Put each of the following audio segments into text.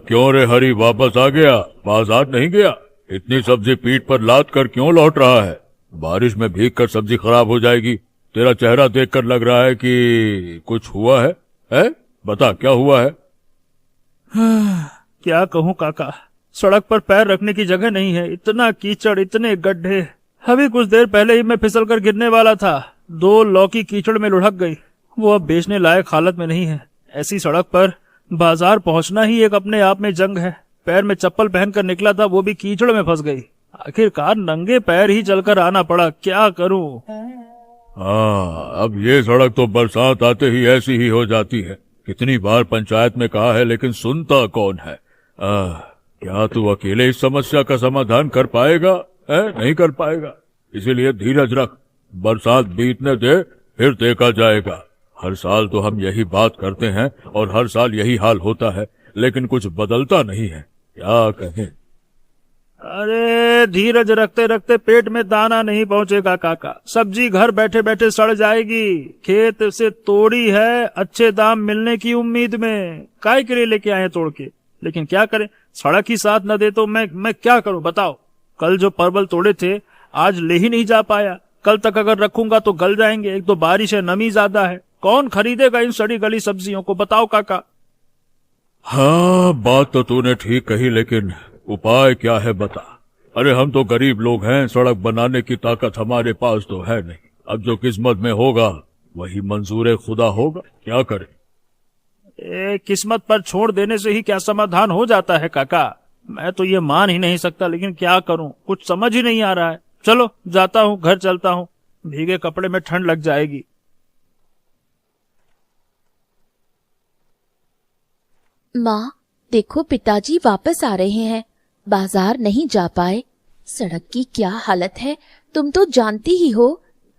क्यों रे हरी, वापस आ गया? बाजार नहीं गया? इतनी सब्जी पीठ पर लाद कर क्यों लौट रहा है? बारिश में भीग कर सब्जी खराब हो जाएगी। तेरा चेहरा देखकर लग रहा है कि कुछ हुआ है। बता क्या हुआ है? क्या कहूँ काका, सड़क पर पैर रखने की जगह नहीं है। इतना कीचड़, इतने गड्ढे। अभी कुछ देर पहले ही मैं फिसल कर गिरने वाला था। 2 लौकी कीचड़ में लुढ़क गई। वो अब बेचने लायक हालत में नहीं है। ऐसी सड़क पर बाजार पहुंचना ही एक अपने आप में जंग है। पैर में चप्पल पहनकर निकला था, वो भी कीचड़ में फंस गई। आखिरकार नंगे पैर ही चलकर आना पड़ा। क्या करूं? अब ये सड़क तो बरसात आते ही ऐसी ही हो जाती है। कितनी बार पंचायत में कहा है, लेकिन सुनता कौन है। क्या तू अकेले इस समस्या का समाधान कर पाएगा? नहीं कर पाएगा। इसीलिए धीरज रख, बरसात बीतने दे, फिर देखा जाएगा। हर साल तो हम यही बात करते हैं और हर साल यही हाल होता है, लेकिन कुछ बदलता नहीं है। क्या कहें? अरे धीरज रखते रखते पेट में दाना नहीं पहुंचेगा काका। सब्जी घर बैठे बैठे सड़ जाएगी। खेत से तोड़ी है, अच्छे दाम मिलने की उम्मीद में। काय के लिए लेके आए तोड़ के, लेकिन क्या करें, सड़क ही साथ न दे तो मैं क्या करूं बताओ। कल जो परवल तोड़े थे आज ले ही नहीं जा पाया। कल तक अगर रखूंगा तो गल जाएंगे। एक तो बारिश है, नमी ज्यादा है। कौन खरीदेगा इन सड़ी गली सब्जियों को, बताओ काका। हाँ, बात तो तूने ठीक कही, लेकिन उपाय क्या है बता। अरे हम तो गरीब लोग हैं, सड़क बनाने की ताकत हमारे पास तो है नहीं। अब जो किस्मत में होगा वही मंजूर खुदा होगा। क्या करें? किस्मत पर छोड़ देने से ही क्या समाधान हो जाता है काका? मैं तो ये मान ही नहीं सकता, लेकिन क्या करूं, कुछ समझ ही नहीं आ रहा है। चलो जाता हूँ, घर चलता हूँ। भीगे कपड़े में ठंड लग जाएगी। माँ देखो, पिताजी वापस आ रहे हैं। बाजार नहीं जा पाए। सड़क की क्या हालत है तुम तो जानती ही हो।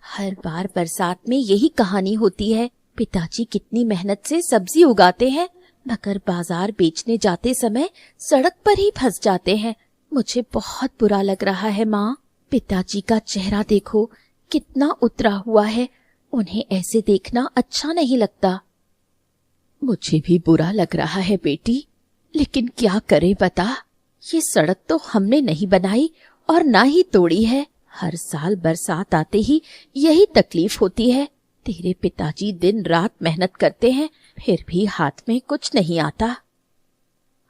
हर बार बरसात में यही कहानी होती है। पिताजी कितनी मेहनत से सब्जी उगाते हैं, मगर बाजार बेचने जाते समय सड़क पर ही फंस जाते हैं। मुझे बहुत बुरा लग रहा है माँ। पिताजी का चेहरा देखो, कितना उतरा हुआ है। उन्हें ऐसे देखना अच्छा नहीं लगता। मुझे भी बुरा लग रहा है बेटी, लेकिन क्या करे बता। ये सड़क तो हमने नहीं बनाई और ना ही तोड़ी है। हर साल बरसात आते ही यही तकलीफ होती है। तेरे पिताजी दिन रात मेहनत करते हैं, फिर भी हाथ में कुछ नहीं आता।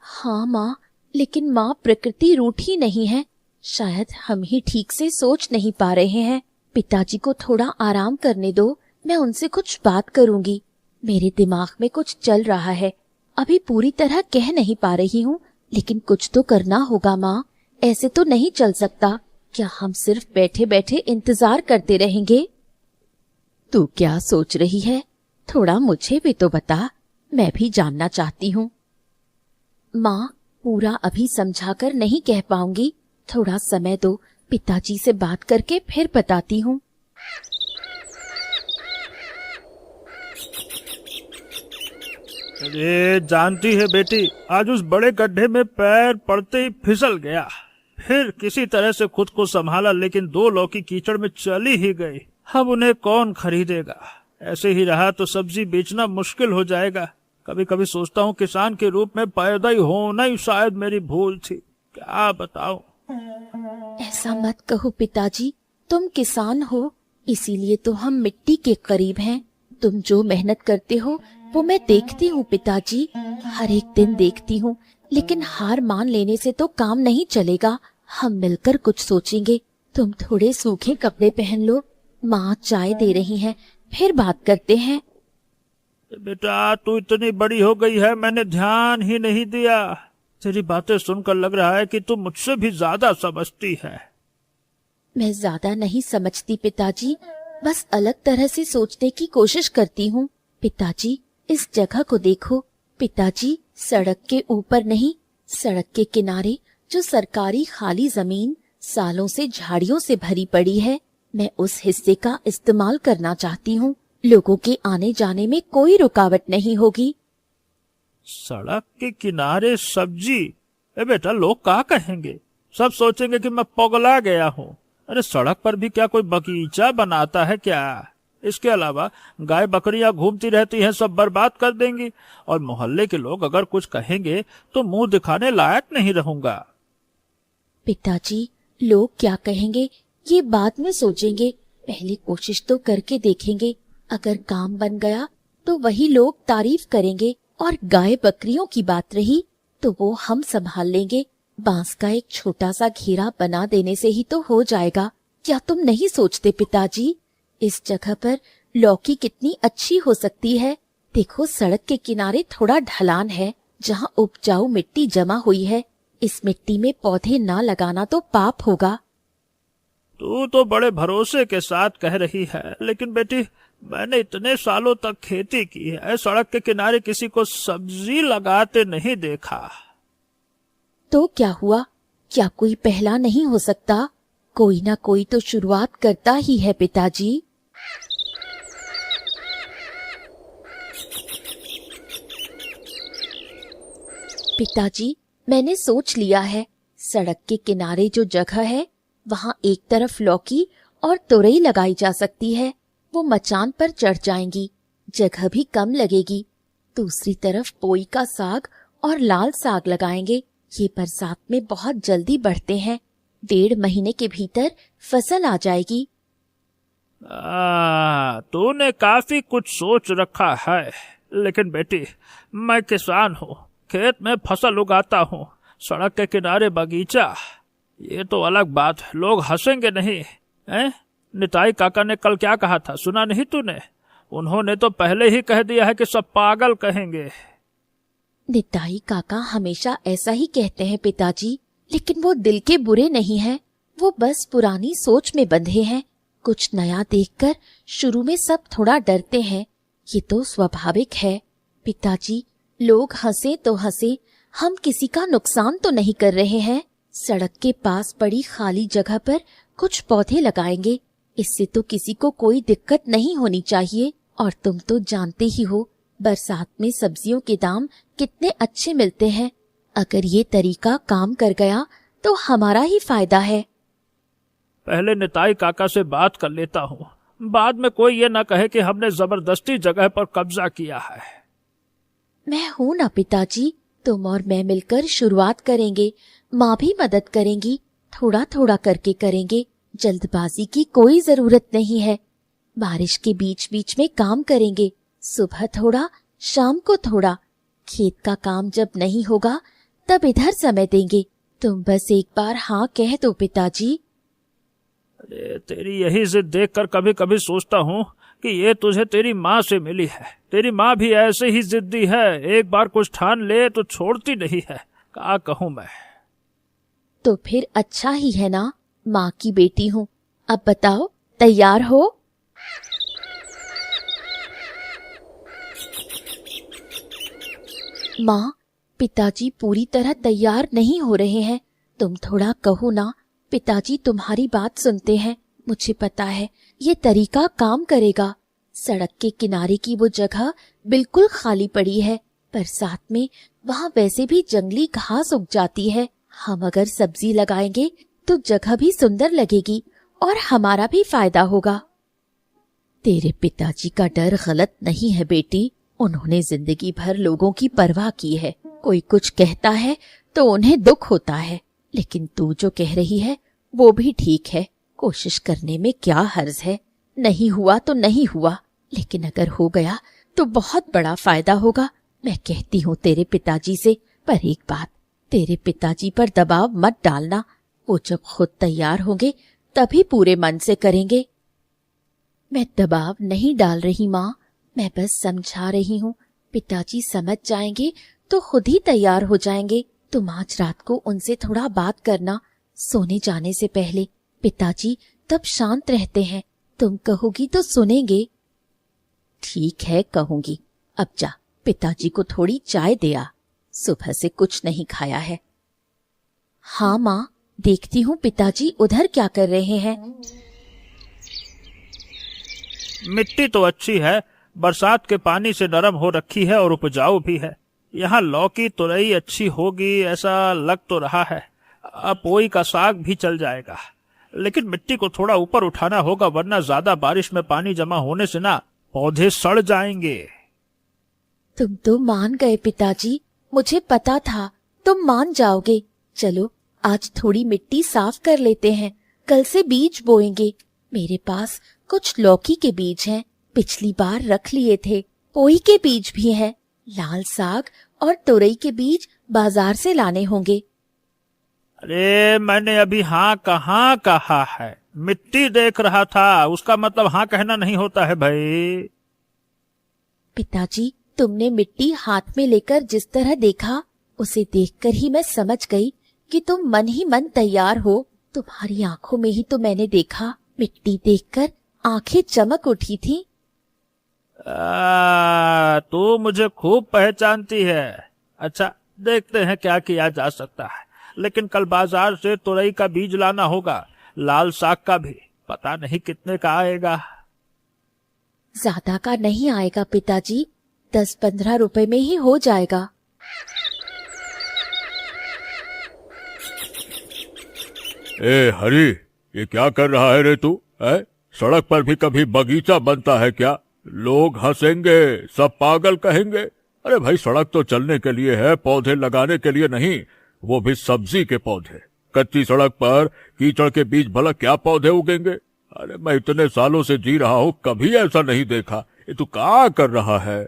हाँ माँ, लेकिन माँ प्रकृति रूठी नहीं है। शायद हम ही ठीक से सोच नहीं पा रहे हैं। पिताजी को थोड़ा आराम करने दो, मैं उनसे कुछ बात करूंगी। मेरे दिमाग में कुछ चल रहा है, अभी पूरी तरह कह नहीं पा रही हूँ, लेकिन कुछ तो करना होगा माँ। ऐसे तो नहीं चल सकता। क्या हम सिर्फ बैठे बैठे इंतजार करते रहेंगे? तू क्या सोच रही है, थोड़ा मुझे भी तो बता, मैं भी जानना चाहती हूँ। माँ पूरा अभी समझाकर नहीं कह पाऊंगी, थोड़ा समय दो, पिताजी से बात करके फिर बताती हूँ। अरे जानती है बेटी, आज उस बड़े गड्ढे में पैर पड़ते ही फिसल गया। फिर किसी तरह से खुद को संभाला, लेकिन 2 लौकी कीचड़ में चली ही गई। अब उन्हें कौन खरीदेगा? ऐसे ही रहा तो सब्जी बेचना मुश्किल हो जाएगा। कभी कभी सोचता हूँ किसान के रूप में पैदा ही होना ही शायद मेरी भूल थी। क्या बताऊं? ऐसा मत कहो पिताजी, तुम किसान हो, इसीलिए तो हम मिट्टी के करीब हैं। तुम जो मेहनत करते हो वो मैं देखती हूँ पिताजी, हर एक दिन देखती हूँ। लेकिन हार मान लेने से तो काम नहीं चलेगा। हम मिलकर कुछ सोचेंगे। तुम थोड़े सूखे कपड़े पहन लो, माँ चाय दे रही हैं, फिर बात करते हैं। बेटा तू इतनी बड़ी हो गई है, मैंने ध्यान ही नहीं दिया। तेरी बातें सुनकर लग रहा है कि तू मुझसे भी ज्यादा समझती है। मैं ज्यादा नहीं समझती पिताजी, बस अलग तरह से सोचने की कोशिश करती हूँ। पिताजी इस जगह को देखो। पिताजी सड़क के ऊपर नहीं, सड़क के किनारे जो सरकारी खाली जमीन सालों से झाड़ियों से भरी पड़ी है, मैं उस हिस्से का इस्तेमाल करना चाहती हूँ। लोगों के आने जाने में कोई रुकावट नहीं होगी। सड़क के किनारे सब्जी? बेटा लोग क्या कहेंगे? सब सोचेंगे कि मैं पगला गया हूँ। अरे सड़क पर भी क्या कोई बगीचा बनाता है क्या? इसके अलावा गाय बकरियां घूमती रहती हैं, सब बर्बाद कर देंगी, और मोहल्ले के लोग अगर कुछ कहेंगे तो मुंह दिखाने लायक नहीं रहूंगा। पिताजी, लोग क्या कहेंगे ये बाद में सोचेंगे, पहले कोशिश तो करके देखेंगे। अगर काम बन गया तो वही लोग तारीफ करेंगे, और गाय बकरियों की बात रही तो वो हम संभाल लेंगे। बांस का एक छोटा सा घेरा बना देने से ही तो हो जाएगा। क्या तुम नहीं सोचते पिताजी, इस जगह पर लौकी कितनी अच्छी हो सकती है। देखो, सड़क के किनारे थोड़ा ढलान है जहाँ उपजाऊ मिट्टी जमा हुई है। इस मिट्टी में पौधे ना लगाना तो पाप होगा। तू तो बड़े भरोसे के साथ कह रही है, लेकिन बेटी, मैंने इतने सालों तक खेती की है, सड़क के किनारे किसी को सब्जी लगाते नहीं देखा। तो क्या हुआ, क्या कोई पहला नहीं हो सकता? कोई ना कोई तो शुरुआत करता ही है पिताजी। पिताजी, मैंने सोच लिया है, सड़क के किनारे जो जगह है वहाँ एक तरफ लौकी और तुरई लगाई जा सकती है। वो मचान पर चढ़ जाएंगी, जगह भी कम लगेगी। दूसरी तरफ पोई का साग और लाल साग लगाएंगे। ये बरसात में बहुत जल्दी बढ़ते हैं, 1.5 महीने के भीतर फसल आ जाएगी। तूने काफी कुछ सोच रखा है, लेकिन बेटी, मैं किसान हूँ, खेत में फसल उगाता हूँ, सड़क के किनारे बगीचा, ये तो अलग बात है। लोग हंसेंगे नहीं, हैं? निताई काका ने कल क्या कहा था, सुना नहीं तूने? उन्होंने तो पहले ही कह दिया है कि सब पागल कहेंगे। निताई काका हमेशा ऐसा ही कहते हैं पिताजी, लेकिन वो दिल के बुरे नहीं हैं। वो बस पुरानी सोच में बंधे हैं। कुछ नया देखकर शुरू में सब थोड़ा डरते हैं, ये तो स्वाभाविक है। पिताजी, लोग हंसे तो हंसे, हम किसी का नुकसान तो नहीं कर रहे हैं। सड़क के पास पड़ी खाली जगह पर कुछ पौधे लगाएंगे, इससे तो किसी को कोई दिक्कत नहीं होनी चाहिए। और तुम तो जानते ही हो, बरसात में सब्जियों के दाम कितने अच्छे मिलते हैं। अगर ये तरीका काम कर गया तो हमारा ही फायदा है। पहले निताई काका से बात कर लेता हूँ, बाद में कोई ये ना कहे कि हमने जबरदस्ती जगह पर कब्जा किया है। मैं हूँ ना पिताजी, तुम और मैं मिलकर शुरुआत करेंगे। माँ भी मदद करेंगी, थोड़ा थोड़ा करके करेंगे। जल्दबाजी की कोई जरूरत नहीं है। बारिश के बीच बीच में काम करेंगे, सुबह थोड़ा, शाम को थोड़ा। खेत का काम जब नहीं होगा तब इधर समय देंगे। तुम बस एक बार हाँ कह दो पिताजी। अरे, तेरी यही जिद देखकर कभी कभी सोचता हूँ कि ये तुझे तेरी माँ से मिली है। तेरी माँ भी ऐसे ही जिद्दी है, एक बार कुछ ठान ले तो छोड़ती नहीं है। क्या कहूँ मैं। तो फिर अच्छा ही है ना, माँ की बेटी हूँ। अब बताओ, तैयार हो? माँ, पिताजी पूरी तरह तैयार नहीं हो रहे हैं, तुम थोड़ा कहो ना। पिताजी तुम्हारी बात सुनते हैं, मुझे पता है ये तरीका काम करेगा। सड़क के किनारे की वो जगह बिल्कुल खाली पड़ी है, बरसात में वहाँ वैसे भी जंगली घास उग जाती है। हम अगर सब्जी लगाएंगे तो जगह भी सुंदर लगेगी और हमारा भी फायदा होगा। तेरे पिताजी का डर गलत नहीं है बेटी, उन्होंने जिंदगी भर लोगों की परवाह की है। कोई कुछ कहता है तो उन्हें दुख होता है, लेकिन तू जो कह रही है वो भी ठीक है। कोशिश करने में क्या हर्ज है, नहीं हुआ तो नहीं हुआ, लेकिन अगर हो गया तो बहुत बड़ा फायदा होगा। मैं कहती हूँ तेरे पिताजी से, पर एक बात, तेरे पिताजी पर दबाव मत डालना। वो जब खुद तैयार होंगे तभी पूरे मन से करेंगे। मैं दबाव नहीं डाल रही माँ, मैं बस समझा रही हूँ। पिताजी समझ जाएंगे तो खुद ही तैयार हो जाएंगे। तुम आज रात को उनसे थोड़ा बात करना, सोने जाने से पहले। पिताजी तब शांत रहते हैं, तुम कहोगी तो सुनेंगे। ठीक है, कहूंगी। अब जा, पिताजी को थोड़ी चाय दे आ, सुबह से कुछ नहीं खाया है। हाँ माँ, देखती हूँ पिताजी उधर क्या कर रहे हैं। मिट्टी तो अच्छी है, बरसात के पानी से नरम हो रखी है और उपजाऊ भी है। यहाँ लौकी तुरई अच्छी होगी ऐसा लग तो रहा है। अब पोई का साग भी चल जाएगा। लेकिन मिट्टी को थोड़ा ऊपर उठाना होगा, वरना ज्यादा बारिश में पानी जमा होने से ना पौधे सड़ जाएंगे। तुम तो मान गए पिताजी, मुझे पता था तुम मान जाओगे। चलो आज थोड़ी मिट्टी साफ कर लेते हैं, कल से बीज बोएंगे। मेरे पास कुछ लौकी के बीज हैं, पिछली बार रख लिए थे। पोई के बीज भी हैं, लाल साग और तुरई के बीज बाजार से लाने होंगे। अरे मैंने अभी हाँ कहाँ कहा है, मिट्टी देख रहा था, उसका मतलब हाँ कहना नहीं होता है भाई। पिताजी तुमने मिट्टी हाथ में लेकर जिस तरह देखा, उसे देखकर ही मैं समझ गई कि तुम मन ही मन तैयार हो। तुम्हारी आंखों में ही तो मैंने देखा, मिट्टी देखकर आंखें चमक उठी थी। तू मुझे खूब पहचानती है। अच्छा देखते हैं क्या किया जा सकता है, लेकिन कल बाजार से तुरई का बीज लाना होगा, लाल साग का भी। पता नहीं कितने का आएगा। ज्यादा का नहीं आएगा पिताजी, 10-15 रुपए में ही हो जाएगा। ए हरी, ये क्या कर रहा है रे तू? है सड़क पर भी कभी बगीचा बनता है क्या? लोग हंसेंगे, सब पागल कहेंगे। अरे भाई सड़क तो चलने के लिए है, पौधे लगाने के लिए नहीं, वो भी सब्जी के पौधे। कच्ची सड़क पर कीचड़ के बीच भला क्या पौधे उगेंगे? अरे मैं इतने सालों से जी रहा हूँ, कभी ऐसा नहीं देखा। ये तू क्या कर रहा है?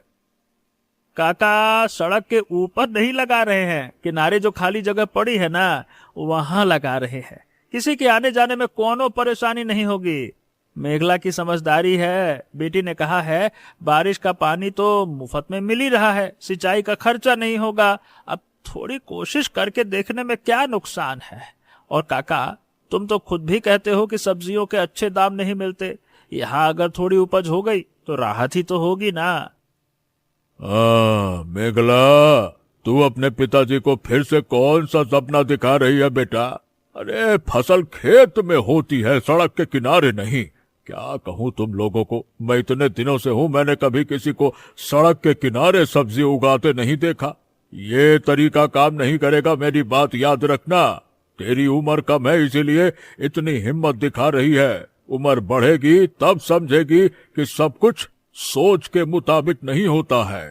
काका सड़क के ऊपर नहीं लगा रहे हैं, किनारे जो खाली जगह पड़ी है ना वहां लगा रहे हैं। किसी के आने जाने में कोनो परेशानी नहीं होगी। मेघला की समझदारी है, बेटी ने कहा है बारिश का पानी तो मुफ्त में मिल ही रहा है, सिंचाई का खर्चा नहीं होगा। अब थोड़ी कोशिश करके देखने में क्या नुकसान है। और काका तुम तो खुद भी कहते हो कि सब्जियों के अच्छे दाम नहीं मिलते, यहाँ अगर थोड़ी उपज हो गई तो राहत ही तो होगी ना। मेघला, तू अपने पिताजी को फिर से कौन सा सपना दिखा रही है बेटा? अरे फसल खेत में होती है, सड़क के किनारे नहीं। क्या कहूँ तुम लोगों को, मैं इतने दिनों से हूँ, मैंने कभी किसी को सड़क के किनारे सब्जी उगाते नहीं देखा। ये तरीका काम नहीं करेगा, मेरी बात याद रखना। तेरी उम्र कम है इसीलिए इतनी हिम्मत दिखा रही है, उम्र बढ़ेगी तब समझेगी कि सब कुछ सोच के मुताबिक नहीं होता है।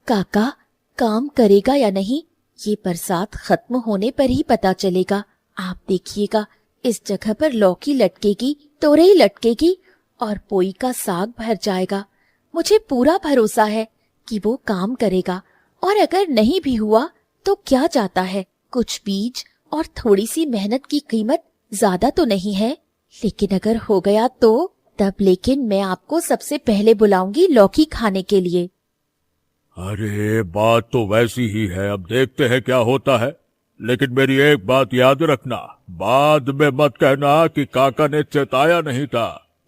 काका काम करेगा या नहीं, ये बरसात खत्म होने पर ही पता चलेगा। आप देखिएगा, इस जगह पर लौकी लटकेगी, तोरई लटकेगी और पोई का साग भर जाएगा। मुझे पूरा भरोसा है कि वो काम करेगा। और अगर नहीं भी हुआ तो क्या जाता है, कुछ बीज और थोड़ी सी मेहनत की कीमत ज्यादा तो नहीं है। लेकिन अगर हो गया तो तब लेकिन मैं आपको सबसे पहले बुलाऊंगी लौकी खाने के लिए। अरे बात तो वैसी ही है, अब देखते हैं क्या होता है। लेकिन मेरी एक बात याद रखना, बाद में मत कहना कि काका ने चेताया नहीं था।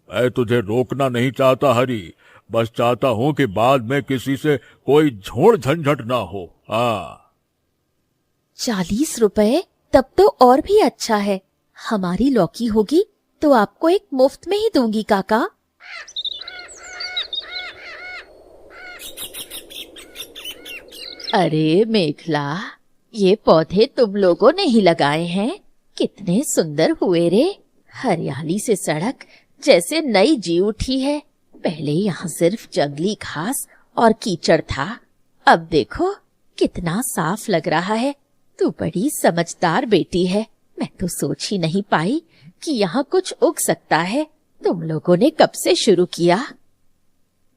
मैं तुझे रोकना नहीं चाहता हरी, बस चाहता हूँ कि बाद में किसी से कोई झोड़ झंझट ना हो। 40 रुपए? तब तो और भी अच्छा है। हमारी लौकी होगी तो आपको एक मुफ्त में ही दूंगी काका। अरे मेघला, ये पौधे तुम लोगों ने ही लगाए हैं, कितने सुंदर हुए रे। हरियाली से सड़क जैसे नई जी उठी है। पहले यहाँ सिर्फ जंगली घास और कीचड़ था, अब देखो कितना साफ लग रहा है। तू बड़ी समझदार बेटी है, मैं तो सोच ही नहीं पाई कि यहाँ कुछ उग सकता है। तुम लोगों ने कब से शुरू किया?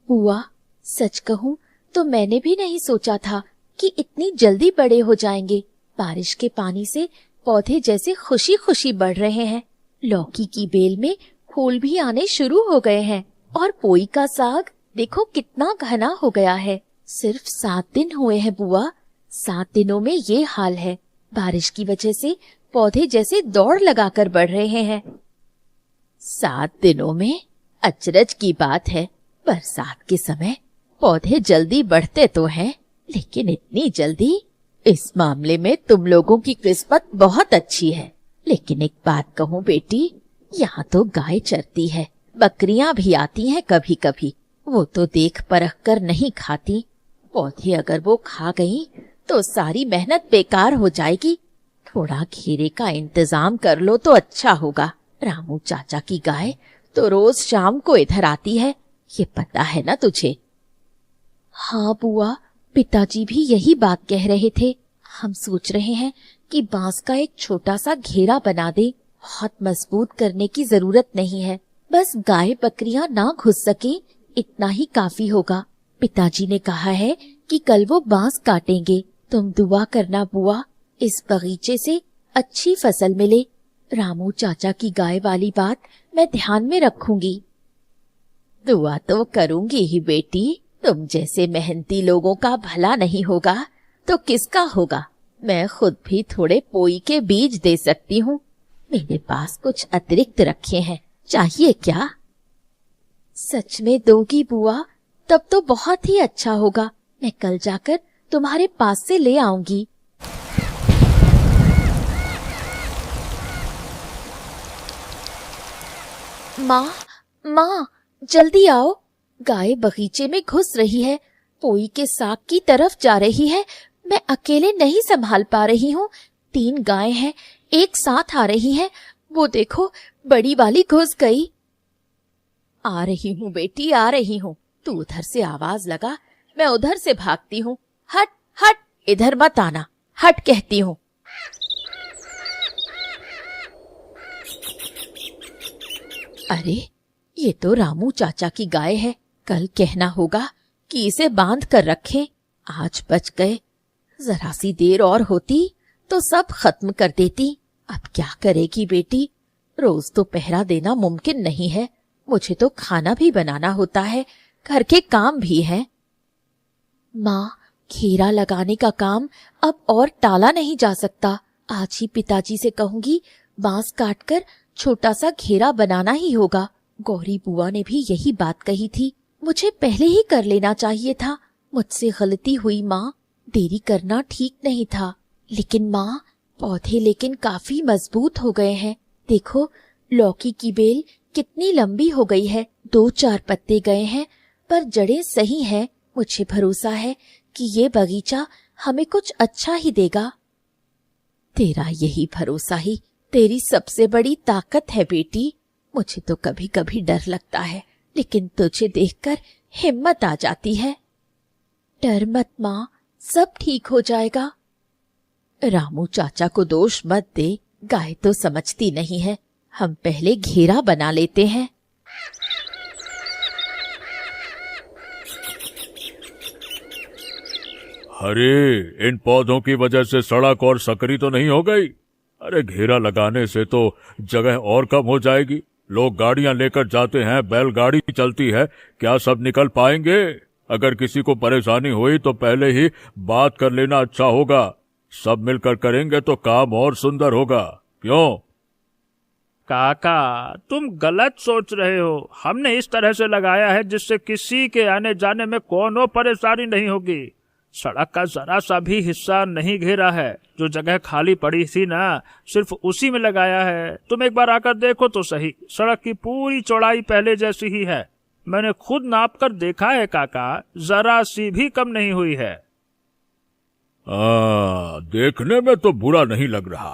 बुआ सच कहूँ तो मैंने भी नहीं सोचा था कि इतनी जल्दी बड़े हो जाएंगे। बारिश के पानी से पौधे जैसे खुशी खुशी बढ़ रहे हैं। लौकी की बेल में फूल भी आने शुरू हो गए हैं और पोई का साग देखो कितना घना हो गया है। सिर्फ 7 दिन हुए हैं बुआ, 7 दिनों में ये हाल है। बारिश की वजह से पौधे जैसे दौड़ लगाकर बढ़ रहे हैं। 7 दिनों में? अचरज की बात है। बरसात के समय पौधे जल्दी बढ़ते तो हैं, लेकिन इतनी जल्दी? इस मामले में तुम लोगों की किस्मत बहुत अच्छी है। लेकिन एक बात कहूँ बेटी, यहाँ तो गाय चरती है, बकरियां भी आती हैं कभी कभी, वो तो देख परख कर नहीं खाती। पौधे अगर वो खा गई तो सारी मेहनत बेकार हो जाएगी। थोड़ा घेरे का इंतजाम कर लो तो अच्छा होगा। रामू चाचा की गाय तो रोज शाम को इधर आती है, ये पता है ना तुझे? हाँ बुआ, पिताजी भी यही बात कह रहे थे। हम सोच रहे हैं कि बांस का एक छोटा सा घेरा बना दे। बहुत मजबूत करने की जरूरत नहीं है, बस गाय बकरियां ना घुस सके इतना ही काफी होगा। पिताजी ने कहा है कि कल वो बांस काटेंगे। तुम दुआ करना बुआ, इस बगीचे से अच्छी फसल मिले। रामू चाचा की गाय वाली बात मैं ध्यान में रखूंगी। दुआ तो करूंगी ही बेटी, तुम जैसे मेहनती लोगों का भला नहीं होगा तो किसका होगा। मैं खुद भी थोड़े पोई के बीज दे सकती हूँ, मेरे पास कुछ अतिरिक्त रखे हैं, चाहिए क्या? सच में दोगी बुआ? तब तो बहुत ही अच्छा होगा। मैं कल जाकर तुम्हारे पास से ले आऊंगी। माँ, माँ, जल्दी आओ, गाय बगीचे में घुस रही है, पोई के साग की तरफ जा रही है। मैं अकेले नहीं संभाल पा रही हूँ, 3 गायें हैं, एक साथ आ रही हैं। वो देखो, बड़ी वाली घुस गई। आ रही हूँ बेटी, आ रही हूँ। तू उधर से आवाज लगा, मैं उधर से भागती हूँ। हट हट, इधर मत आना, हट कहती हूँ। अरे, ये तो रामू चाचा की गाय है। कल कहना होगा कि इसे बांध कर रखें। आज बच गए, जरा सी देर और होती तो सब खत्म कर देती। अब क्या करेगी बेटी? रोज तो पहरा देना मुमकिन नहीं है, मुझे तो खाना भी बनाना होता है, घर के काम भी हैं। माँ, घेरा लगाने का काम अब और टाला नहीं जा सकता। आज ही पिताजी से कहूंगी, बांस काटकर छोटा सा घेरा बनाना ही होगा। गौरी बुआ ने भी यही बात कही थी, मुझे पहले ही कर लेना चाहिए था। मुझसे गलती हुई माँ, देरी करना ठीक नहीं था। लेकिन माँ, पौधे लेकिन काफी मजबूत हो गए हैं। देखो, लौकी की बेल कितनी लंबी हो गई है, 2-4 पत्ते गए हैं, पर जड़ें सही हैं। मुझे भरोसा है कि ये बगीचा हमें कुछ अच्छा ही देगा। तेरा यही भरोसा ही तेरी सबसे बड़ी ताकत है बेटी। मुझे तो कभी कभी डर लगता है, लेकिन तुझे देखकर हिम्मत आ जाती है। डर मत माँ, सब ठीक हो जाएगा। रामू चाचा को दोष मत दे, गाय तो समझती नहीं है। हम पहले घेरा बना लेते हैं। अरे, इन पौधों की वजह से सड़क और सकरी तो नहीं हो गई? अरे, घेरा लगाने से तो जगह और कम हो जाएगी। लोग गाड़ियां लेकर जाते हैं, बैलगाड़ी चलती है, क्या सब निकल पाएंगे? अगर किसी को परेशानी हुई तो पहले ही बात कर लेना अच्छा होगा। सब मिलकर करेंगे तो काम और सुंदर होगा, क्यों? काका, तुम गलत सोच रहे हो। हमने इस तरह से लगाया है जिससे किसी के आने जाने में कोनो परेशानी नहीं होगी। सड़क का जरा सा भी हिस्सा नहीं घेरा है। जो जगह खाली पड़ी थी ना, सिर्फ उसी में लगाया है। तुम एक बार आकर देखो तो सही, सड़क की पूरी चौड़ाई पहले जैसी ही है। मैंने खुद नाप कर देखा है काका, जरा सी भी कम नहीं हुई है। देखने में तो बुरा नहीं लग रहा।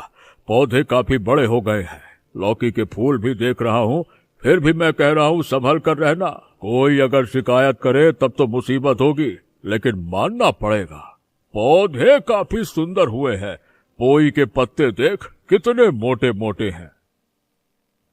पौधे काफी बड़े हो गए हैं, लौकी के फूल भी देख रहा हूँ। फिर भी मैं कह रहा हूँ, संभल कर रहना। कोई अगर शिकायत करे तब तो मुसीबत होगी, लेकिन मानना पड़ेगा, पौधे काफी सुंदर हुए हैं। पोई के पत्ते देख, कितने मोटे मोटे हैं।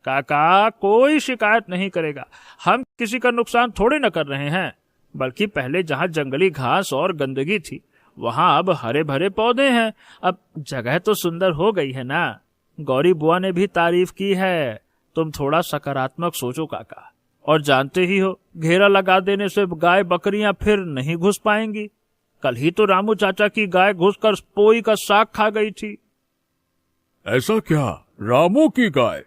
काका, कोई शिकायत नहीं करेगा। हम किसी का नुकसान थोड़े न कर रहे हैं, बल्कि पहले जहाँ जंगली घास और गंदगी थी, वहाँ अब हरे भरे पौधे हैं। अब जगह तो सुंदर हो गई है ना। गौरी बुआ ने भी तारीफ की है। तुम थोड़ा सकारात्मक सोचो काका। और जानते ही हो, घेरा लगा देने से गाय बकरियां फिर नहीं घुस पाएंगी। कल ही तो रामू चाचा की गाय घुसकर पोई का साग खा गई थी। ऐसा क्या? रामू की गाय?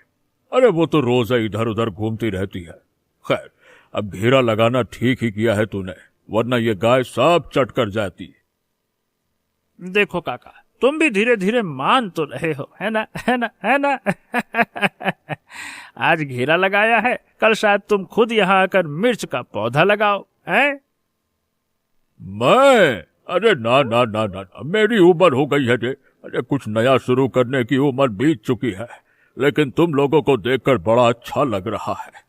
अरे, वो तो रोज इधर उधर घूमती रहती है। खैर, अब घेरा लगाना ठीक ही किया है तूने, वरना ये गाय सब चट कर जाती। देखो काका, तुम भी धीरे धीरे मान तो रहे हो, है ना, है ना, है ना। आज घेरा लगाया है, कल शायद तुम खुद यहाँ आकर मिर्च का पौधा लगाओ, हैं? मैं? अरे ना ना ना ना, मेरी उम्र हो गई है जे। अरे कुछ नया शुरू करने की उम्र बीत चुकी है, लेकिन तुम लोगों को देखकर बड़ा अच्छा लग रहा है।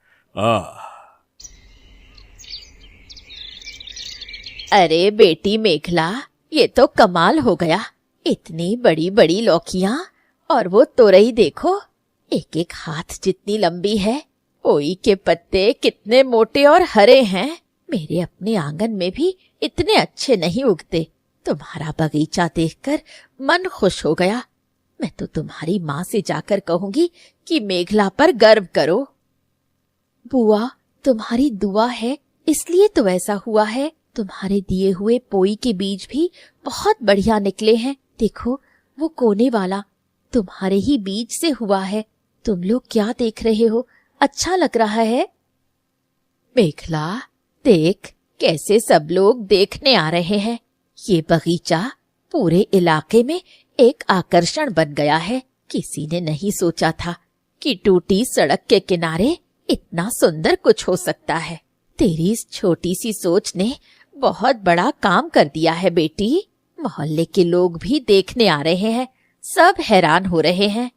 अरे बेटी मेघला, ये तो कमाल हो गया। इतनी बड़ी बड़ी लौकियां, और वो तोरई देखो, एक एक हाथ जितनी लंबी है। पोई के पत्ते कितने मोटे और हरे हैं। मेरे अपने आंगन में भी इतने अच्छे नहीं उगते। तुम्हारा बगीचा देखकर मन खुश हो गया। मैं तो तुम्हारी माँ से जाकर कहूंगी कि मेघला पर गर्व करो। बुआ, तुम्हारी दुआ है इसलिए तो ऐसा हुआ है। तुम्हारे दिए हुए पोई के बीज भी बहुत बढ़िया निकले हैं। देखो, वो कोने वाला तुम्हारे ही बीज से हुआ है। तुम लोग क्या देख रहे हो? अच्छा लग रहा है? मेघला, देख कैसे सब लोग देखने आ रहे हैं। ये बगीचा पूरे इलाके में एक आकर्षण बन गया है। किसी ने नहीं सोचा था कि टूटी सड़क के किनारे इतना सुंदर कुछ हो सकता है। तेरी इस छोटी सी सोच ने बहुत बड़ा काम कर दिया है बेटी। मोहल्ले के लोग भी देखने आ रहे हैं, सब हैरान हो रहे हैं।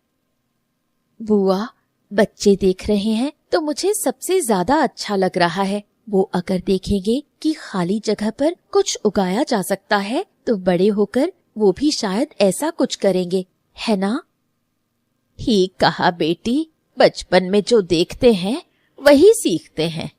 बुआ, बच्चे देख रहे हैं तो मुझे सबसे ज्यादा अच्छा लग रहा है। वो अगर देखेंगे कि खाली जगह पर कुछ उगाया जा सकता है तो बड़े होकर वो भी शायद ऐसा कुछ करेंगे, है ना? ठीक कहा बेटी, बचपन में जो देखते हैं वही सीखते हैं।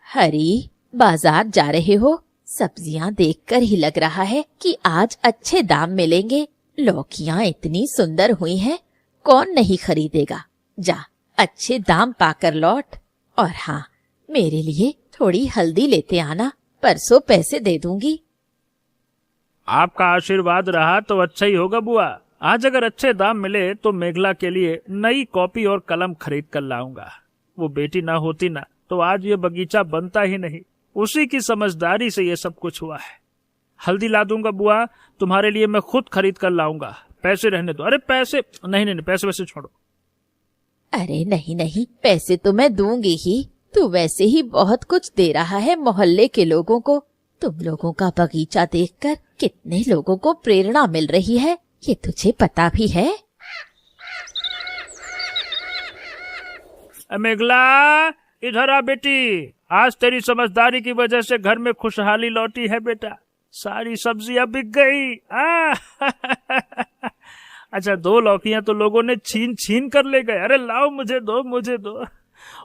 हरी, बाजार जा रहे हो? सब्जियां देखकर ही लग रहा है कि आज अच्छे दाम मिलेंगे। लौकियां इतनी सुंदर हुई हैं, कौन नहीं खरीदेगा। जा, अच्छे दाम पाकर लौट। और हाँ, मेरे लिए थोड़ी हल्दी लेते आना, परसों पैसे दे दूंगी। आपका आशीर्वाद रहा तो अच्छा ही होगा बुआ। आज अगर अच्छे दाम मिले तो मेघला के लिए नई कॉपी और कलम खरीद कर लाऊंगा। वो बेटी ना होती ना तो आज ये बगीचा बनता ही नहीं। उसी की समझदारी से ये सब कुछ हुआ है। हल्दी ला दूंगा बुआ, तुम्हारे लिए मैं खुद खरीद कर लाऊंगा। पैसे रहने दो। अरे पैसे नहीं, पैसे वैसे छोड़ो। अरे नहीं नहीं, पैसे तो मैं दूंगी ही। तू वैसे ही बहुत कुछ दे रहा है मोहल्ले के लोगों को। तुम लोगों का बगीचा देखकर कितने लोगों को प्रेरणा मिल रही है, ये तुझे पता भी है? मेघला, इधर आ बेटी। आज तेरी समझदारी की वजह से घर में खुशहाली लौटी है बेटा। सारी सब्जियां बिक गई। अच्छा, 2 लौकियां तो लोगों ने छीन छीन कर ले गए। अरे लाओ, मुझे दो।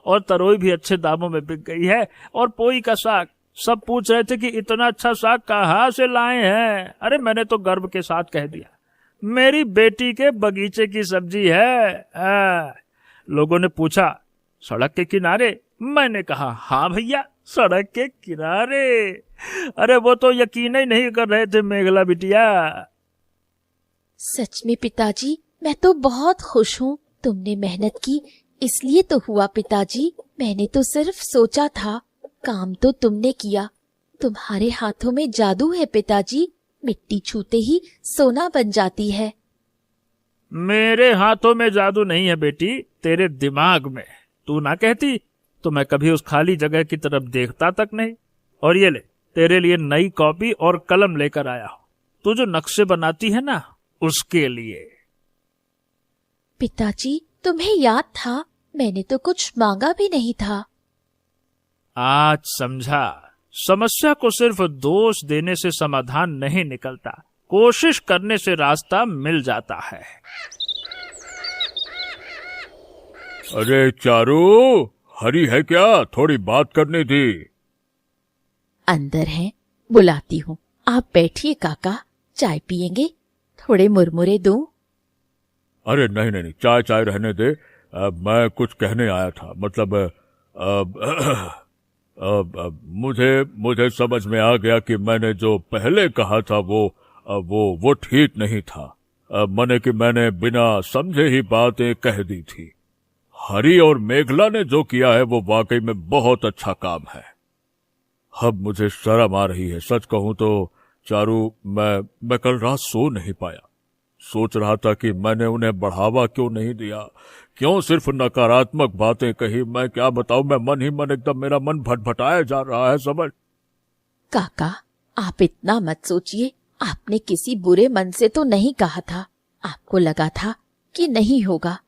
और तरोई भी अच्छे दामों में बिक गई है। और पोई का साग, सब पूछ रहे थे कि इतना अच्छा साग कहाँ से लाए हैं। अरे मैंने तो गर्व के साथ कह दिया, मेरी बेटी के बगीचे की सब्जी है। लोगों ने पूछा, सड़क के किनारे? मैंने कहा हाँ भैया, सड़क के किनारे। अरे वो तो यकीन ही नहीं कर रहे थे मेघला बिटिया। सच में पिताजी, मैं तो बहुत खुश हूँ। तुमने मेहनत की इसलिए तो हुआ पिताजी। मैंने तो सिर्फ सोचा था, काम तो तुमने किया। तुम्हारे हाथों में जादू है पिताजी। मिट्टी छूते ही सोना बन जाती है। मेरे हाथों में जादू नहीं है बेटी, तेरे दिमाग में। तू ना कहती तो मैं कभी उस खाली जगह की तरफ देखता तक नहीं। और ये ले, तेरे लिए नई कॉपी और कलम लेकर आया हूँ। तू जो नक्शे बनाती है ना, उसके लिए। पिताजी, तुम्हें याद था, मैंने तो कुछ मांगा भी नहीं था। आज समझा, समस्या को सिर्फ दोष देने से समाधान नहीं निकलता, कोशिश करने से रास्ता मिल जाता है। अरे चारू, हरी है क्या? थोड़ी बात करनी थी। अंदर है, बुलाती हूँ। आप बैठिए काका, चाय पियेंगे? थोड़े मुरमुरे दूं? अरे नहीं, चाय रहने दे। मैं कुछ कहने आया था। मतलब मुझे समझ में आ गया कि मैंने जो पहले कहा था वो ठीक नहीं था। माने कि मैंने बिना समझे ही बातें कह दी थी। हरी और मेघला ने जो किया है वो वाकई में बहुत अच्छा काम है। अब मुझे शर्म आ रही है। सच कहूं तो चारू, मैं कल रात सो नहीं पाया। सोच रहा था कि मैंने उन्हें बढ़ावा क्यों नहीं दिया, क्यों सिर्फ नकारात्मक बातें कही। मैं क्या बताऊं, मैं मन ही मन एकदम, मेरा मन भटभटाया जा रहा है। समझ? काका, आप इतना मत सोचिए। आपने किसी बुरे मन से तो नहीं कहा था, आपको लगा था कि नहीं होगा,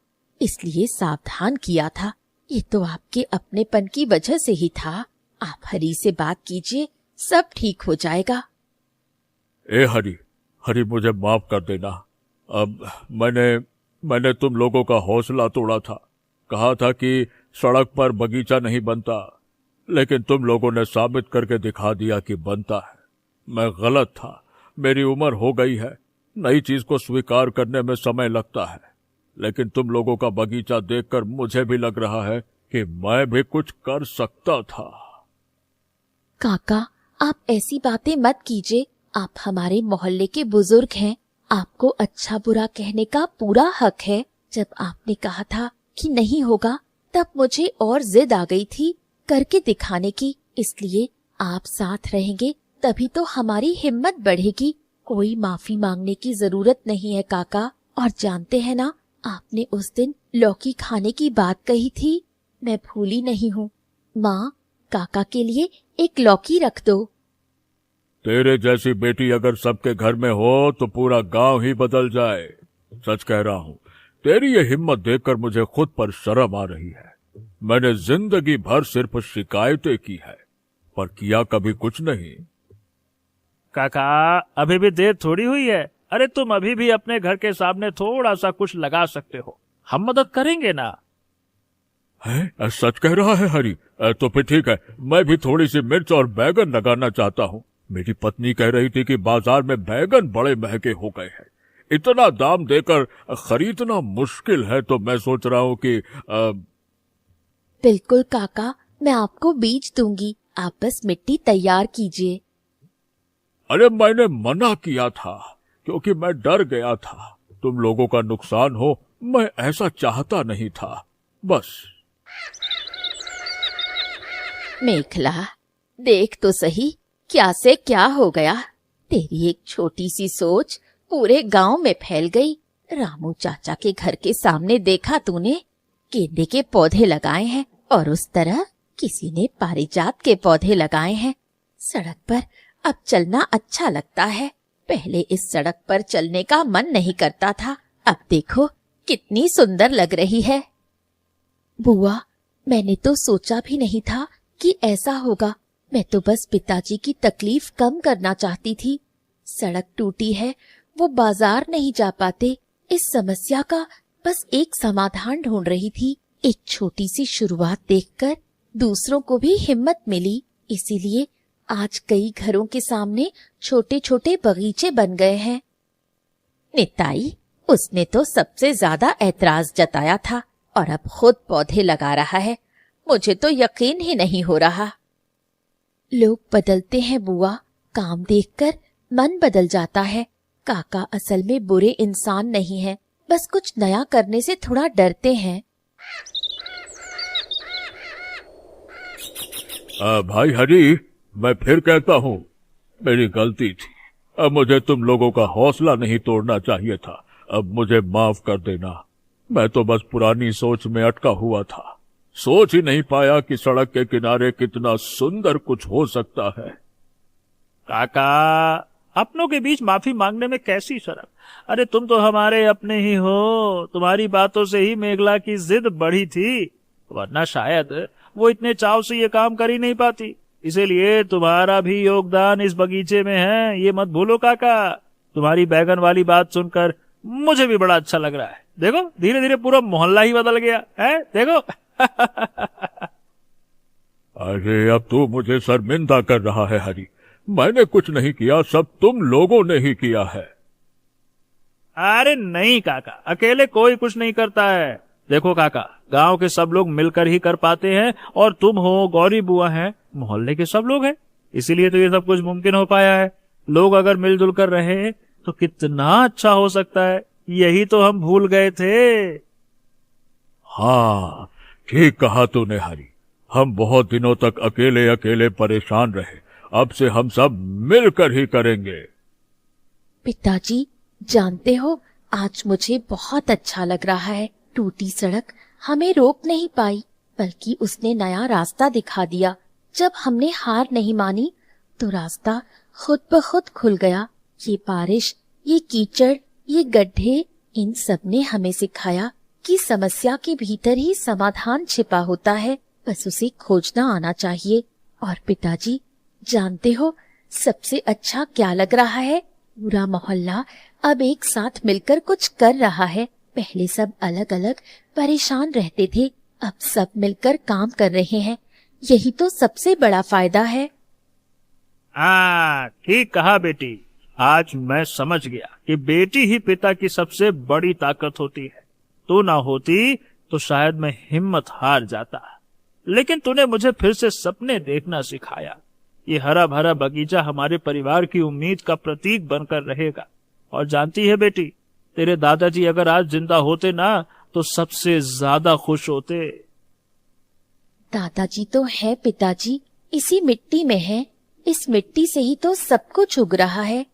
इसलिए सावधान किया था। ये तो आपके अपनेपन की वजह से ही था। आप हरी से बात कीजिए, सब ठीक हो जाएगा। ए हरी, हरी मुझे माफ कर देना। अब मैंने तुम लोगों का हौसला तोड़ा था। कहा था कि सड़क पर बगीचा नहीं बनता, लेकिन तुम लोगों ने साबित करके दिखा दिया कि बनता है। मैं गलत था। मेरी उम्र हो गई है, नई चीज को स्वीकार करने में समय लगता है, लेकिन तुम लोगों का बगीचा देखकर मुझे भी लग रहा है कि मैं भी कुछ कर सकता था। काका, आप ऐसी बातें मत कीजिए। आप हमारे मोहल्ले के बुजुर्ग हैं, आपको अच्छा बुरा कहने का पूरा हक है। जब आपने कहा था कि नहीं होगा, तब मुझे और जिद आ गई थी करके दिखाने की। इसलिए आप साथ रहेंगे तभी तो हमारी हिम्मत बढ़ेगी। कोई माफी मांगने की जरूरत नहीं है काका। और जानते हैं ना, आपने उस दिन लौकी खाने की बात कही थी, मैं भूली नहीं हूँ। माँ, काका के लिए एक लौकी रख दो। तेरे जैसी बेटी अगर सबके घर में हो तो पूरा गांव ही बदल जाए। सच कह रहा हूँ, तेरी ये हिम्मत देखकर मुझे खुद पर शर्म आ रही है। मैंने जिंदगी भर सिर्फ शिकायतें की है, पर किया कभी कुछ नहीं। काका, अभी भी देर थोड़ी हुई है। अरे तुम अभी भी अपने घर के सामने थोड़ा सा कुछ लगा सकते हो, हम मदद करेंगे ना। है? सच कह रहा है हरी? तो फिर ठीक है, मैं भी थोड़ी सी मिर्च और बैगन लगाना चाहता हूँ। मेरी पत्नी कह रही थी कि बाजार में बैगन बड़े महंगे हो गए हैं, इतना दाम देकर खरीदना मुश्किल है। तो मैं सोच रहा हूँ कि बिल्कुल काका, मैं आपको बीज दूंगी, आप बस मिट्टी तैयार कीजिए। अरे मैंने मना किया था क्योंकि मैं डर गया था तुम लोगों का नुकसान हो। मैं ऐसा चाहता नहीं था, बस। मेखला, देख तो सही क्या से क्या हो गया। तेरी एक छोटी सी सोच पूरे गांव में फैल गई। रामू चाचा के घर के सामने देखा तूने, गेंदे के पौधे लगाए हैं और उस तरह किसी ने पारिजात के पौधे लगाए हैं। सड़क पर अब चलना अच्छा लगता है, पहले इस सड़क पर चलने का मन नहीं करता था। अब देखो कितनी सुंदर लग रही है। बुआ, मैंने तो सोचा भी नहीं था कि ऐसा होगा। मैं तो बस पिताजी की तकलीफ कम करना चाहती थी। सड़क टूटी है, वो बाजार नहीं जा पाते, इस समस्या का बस एक समाधान ढूंढ रही थी। एक छोटी सी शुरुआत देखकर दूसरों को भी हिम्मत मिली, इसीलिए आज कई घरों के सामने छोटे छोटे बगीचे बन गए हैं। निताई, उसने तो सबसे ज्यादा ऐतराज जताया था और अब खुद पौधे लगा रहा है। मुझे तो यकीन ही नहीं हो रहा। लोग बदलते हैं बुआ, काम देखकर मन बदल जाता है। काका असल में बुरे इंसान नहीं है, बस कुछ नया करने से थोड़ा डरते हैं। भाई हरी, मैं फिर कहता हूँ, मेरी गलती थी। अब मुझे तुम लोगों का हौसला नहीं तोड़ना चाहिए था। अब मुझे माफ कर देना। मैं तो बस पुरानी सोच में अटका हुआ था, सोच ही नहीं पाया कि सड़क के किनारे कितना सुंदर कुछ हो सकता है। काका, अपनों के बीच माफी मांगने में कैसी शर्म। अरे तुम तो हमारे अपने ही हो। तुम्हारी बातों से ही मेघला की जिद बढ़ी थी, वरना शायद वो इतने चाव से ये काम कर ही नहीं पाती। इसीलिए तुम्हारा भी योगदान इस बगीचे में है, ये मत भूलो काका। तुम्हारी बैगन वाली बात सुनकर मुझे भी बड़ा अच्छा लग रहा है। देखो धीरे धीरे पूरा मोहल्ला ही बदल गया है, देखो। अरे अब तू मुझे शर्मिंदा कर रहा है हरी। मैंने कुछ नहीं किया, सब तुम लोगों ने ही किया है। अरे नहीं काका, अकेले कोई कुछ नहीं करता है। देखो काका, गांव के सब लोग मिलकर ही कर पाते हैं, और तुम हो, गौरी बुआ है, मोहल्ले के सब लोग हैं, इसीलिए तो ये सब कुछ मुमकिन हो पाया है। लोग अगर मिलजुल कर रहे तो कितना अच्छा हो सकता है, यही तो हम भूल गए थे। हाँ, ठीक कहा तूने हरी। हम बहुत दिनों तक अकेले अकेले परेशान रहे, अब से हम सब मिलकर ही करेंगे। पिताजी, जानते हो आज मुझे बहुत अच्छा लग रहा है। टूटी सड़क हमें रोक नहीं पाई, बल्कि उसने नया रास्ता दिखा दिया। जब हमने हार नहीं मानी तो रास्ता खुद ब खुद खुल गया। ये बारिश, ये कीचड़, ये गड्ढे, इन सब ने हमें सिखाया कि समस्या के भीतर ही समाधान छिपा होता है, बस उसे खोजना आना चाहिए। और पिताजी, जानते हो सबसे अच्छा क्या लग रहा है? पूरा मोहल्ला अब एक साथ मिलकर कुछ कर रहा है। पहले सब अलग अलग परेशान रहते थे, अब सब मिलकर काम कर रहे हैं। यही तो सबसे बड़ा फायदा है। हाँ, ठीक कहा बेटी। आज मैं समझ गया कि बेटी ही पिता की सबसे बड़ी ताकत होती है। तू ना होती तो शायद मैं हिम्मत हार जाता, लेकिन तूने मुझे फिर से सपने देखना सिखाया। ये हरा भरा बगीचा हमारे परिवार की उम्मीद का प्रतीक बनकर रहेगा। और जानती है बेटी, तेरे दादाजी अगर आज जिंदा होते ना तो सबसे ज्यादा खुश होते। दादाजी तो है पिताजी, इसी मिट्टी में है। इस मिट्टी से ही तो सब कुछ उग रहा है।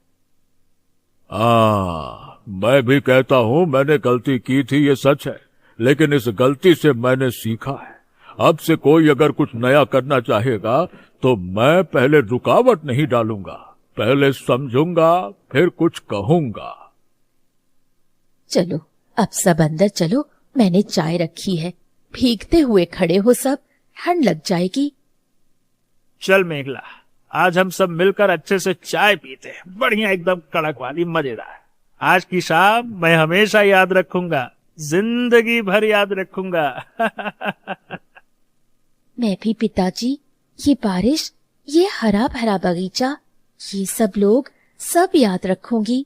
मैं भी कहता हूँ मैंने गलती की थी, ये सच है, लेकिन इस गलती से मैंने सीखा है। अब से कोई अगर कुछ नया करना चाहेगा तो मैं पहले रुकावट नहीं डालूंगा, पहले समझूंगा फिर कुछ कहूंगा। चलो अब सब अंदर चलो, मैंने चाय रखी है। भीगते हुए खड़े हो सब, ठंड लग जाएगी। चल मेघला, आज हम सब मिलकर अच्छे से चाय पीते हैं, बढ़िया एकदम कड़क वाली, मजेदार। आज की शाम मैं हमेशा याद रखूंगा, जिंदगी भर याद रखूंगा। मैं भी पिताजी, ये बारिश, ये हरा भरा बगीचा, ये सब लोग सब याद रखूंगी।